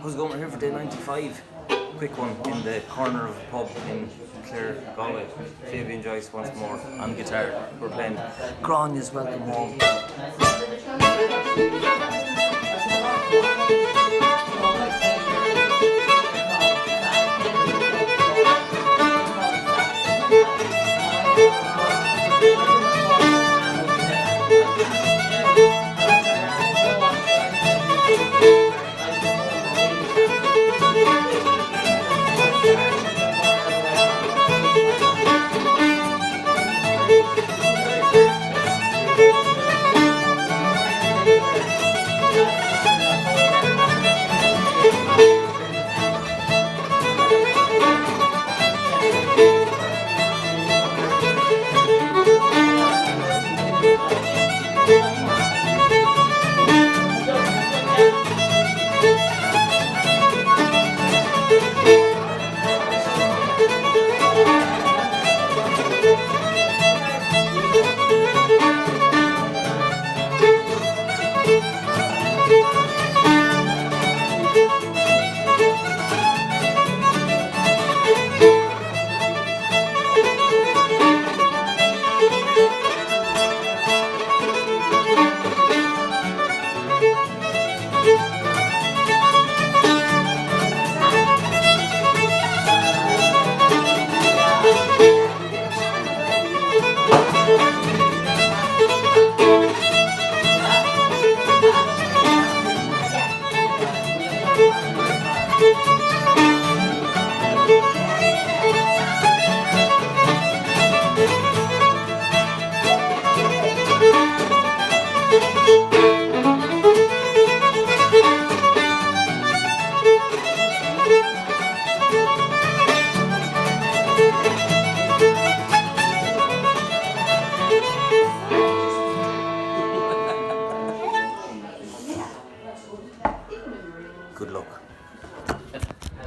How's it going? We're here for day 95. Quick one in the corner of a pub in Clare, Galway. Fabian Joyce once more on guitar. We're playing Grania's Welcome Home. Good luck.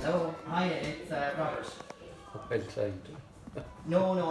Hello, hi, it's Robert. Well, Clyde. No, I'm